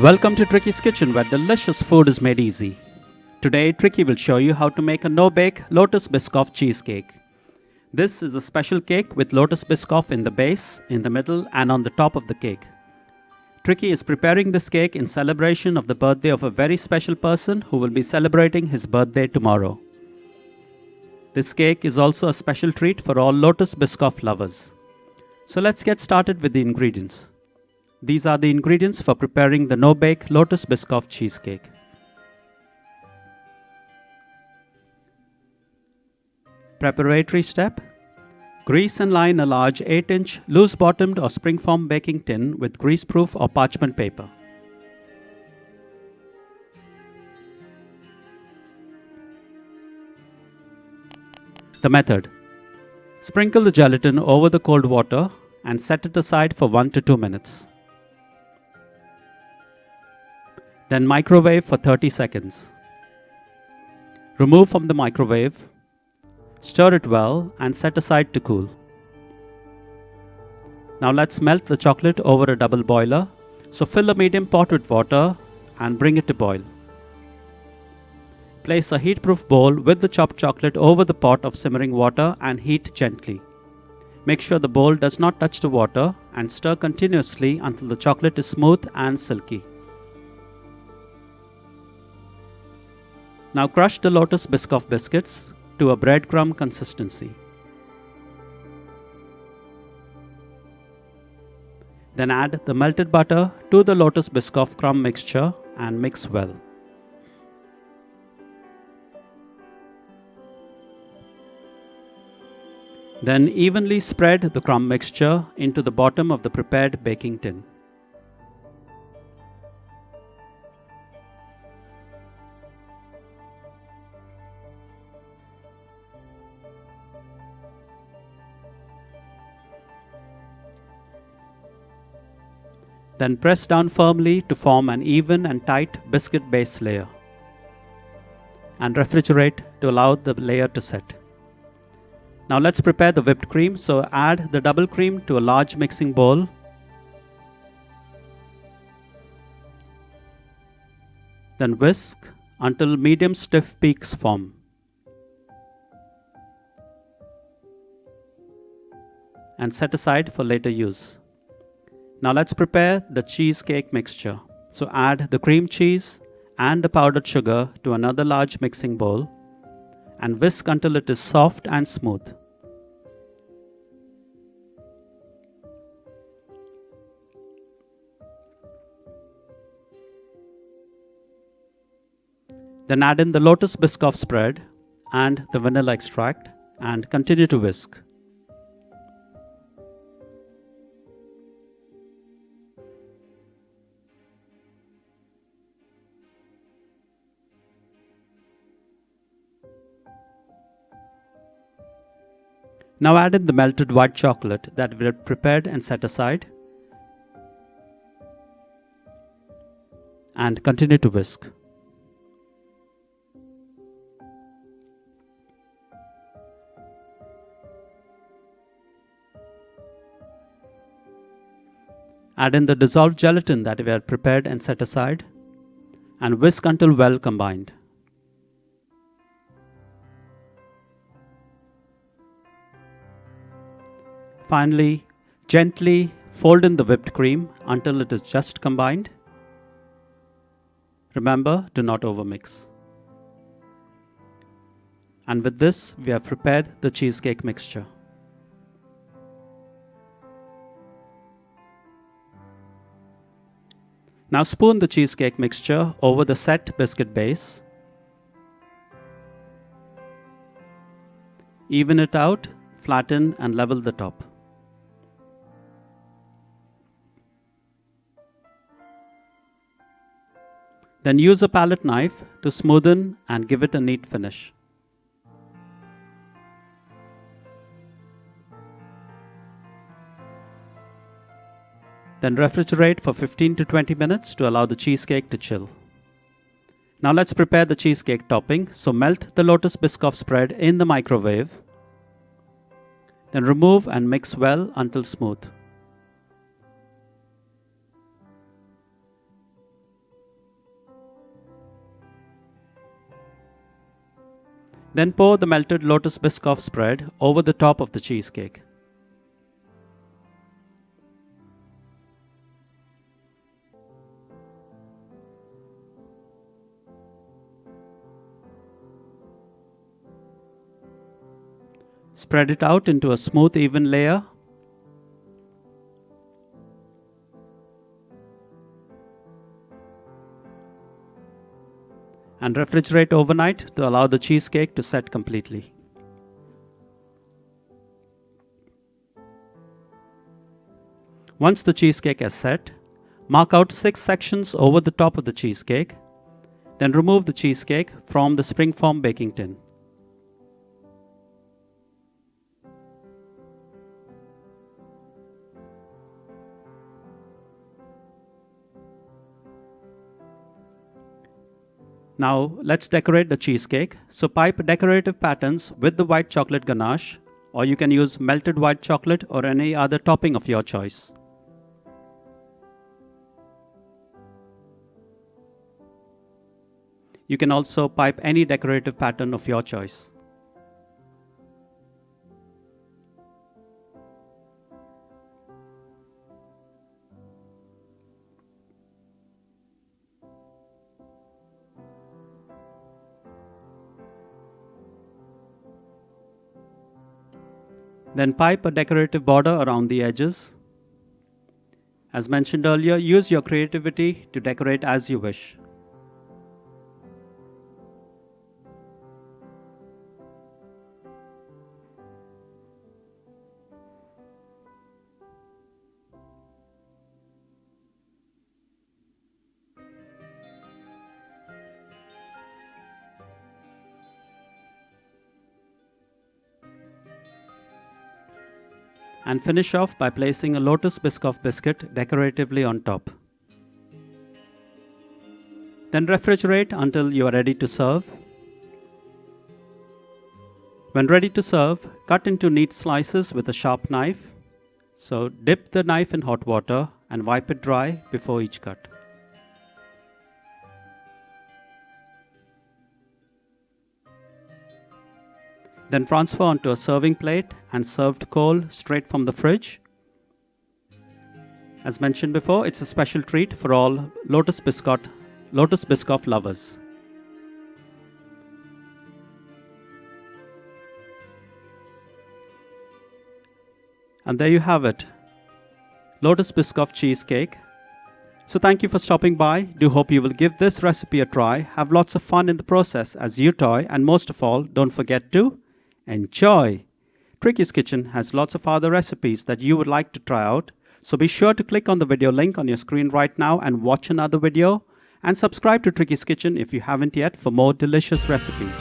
Welcome to Trickey's Kitchen, where delicious food is made easy. Today, Trickey will show you how to make a no-bake Lotus Biscoff Cheesecake. This is a special cake with Lotus Biscoff in the base, in the middle, and on the top of the cake. Trickey is preparing this cake in celebration of the birthday of a very special person who will be celebrating his birthday tomorrow. This cake is also a special treat for all Lotus Biscoff lovers. So let's get started with the ingredients. These are the ingredients for preparing the no-bake Lotus Biscoff Cheesecake. Preparatory step. Grease and line a large 8-inch loose-bottomed or spring-form baking tin with grease-proof or parchment paper. The method. Sprinkle the gelatin over the cold water and set it aside for 1 to 2 minutes. Then microwave for 30 seconds. Remove from the microwave. Stir it well and set aside to cool. Now let's melt the chocolate over a double boiler. So fill a medium pot with water and bring it to boil. Place a heat-proof bowl with the chopped chocolate over the pot of simmering water and heat gently. Make sure the bowl does not touch the water and stir continuously until the chocolate is smooth and silky. Now crush the Lotus Biscoff biscuits to a breadcrumb consistency. Then add the melted butter to the Lotus Biscoff crumb mixture and mix well. Then evenly spread the crumb mixture into the bottom of the prepared baking tin. Then press down firmly to form an even and tight biscuit base layer. And refrigerate to allow the layer to set. Now let's prepare the whipped cream. So add the double cream to a large mixing bowl. Then whisk until medium stiff peaks form. And set aside for later use. Now let's prepare the cheesecake mixture. So add the cream cheese and the powdered sugar to another large mixing bowl and whisk until it is soft and smooth. Then add in the Lotus Biscoff spread and the vanilla extract and continue to whisk. Now add in the melted white chocolate that we had prepared and set aside and continue to whisk. Add in the dissolved gelatin that we had prepared and set aside and whisk until well combined. Finally, gently fold in the whipped cream until it is just combined. Remember, do not overmix. And with this, we have prepared the cheesecake mixture. Now spoon the cheesecake mixture over the set biscuit base. Even it out, flatten and level the top. Then use a palette knife to smoothen and give it a neat finish. Then refrigerate for 15 to 20 minutes to allow the cheesecake to chill. Now let's prepare the cheesecake topping. So melt the Lotus Biscoff spread in the microwave. Then remove and mix well until smooth. Then pour the melted Lotus Biscoff spread over the top of the cheesecake. Spread it out into a smooth, even layer. And refrigerate overnight to allow the cheesecake to set completely. Once the cheesecake is set, mark out 6 sections over the top of the cheesecake. Then remove the cheesecake from the springform baking tin. Now let's decorate the cheesecake. So pipe decorative patterns with the white chocolate ganache, or you can use melted white chocolate or any other topping of your choice. You can also pipe any decorative pattern of your choice. Then pipe a decorative border around the edges. As mentioned earlier, use your creativity to decorate as you wish. And finish off by placing a Lotus Biscoff biscuit decoratively on top. Then refrigerate until you are ready to serve. When ready to serve, cut into neat slices with a sharp knife. So dip the knife in hot water and wipe it dry before each cut. Then transfer onto a serving plate and served cold straight from the fridge. As mentioned before, it's a special treat for all Lotus Biscoff lovers. And there you have it, Lotus Biscoff Cheesecake. So thank you for stopping by. Do hope you will give this recipe a try. Have lots of fun in the process as you toy, and most of all, don't forget to enjoy! Trickey's Kitchen has lots of other recipes that you would like to try out, so be sure to click on the video link on your screen right now and watch another video, and subscribe to Trickey's Kitchen if you haven't yet for more delicious recipes.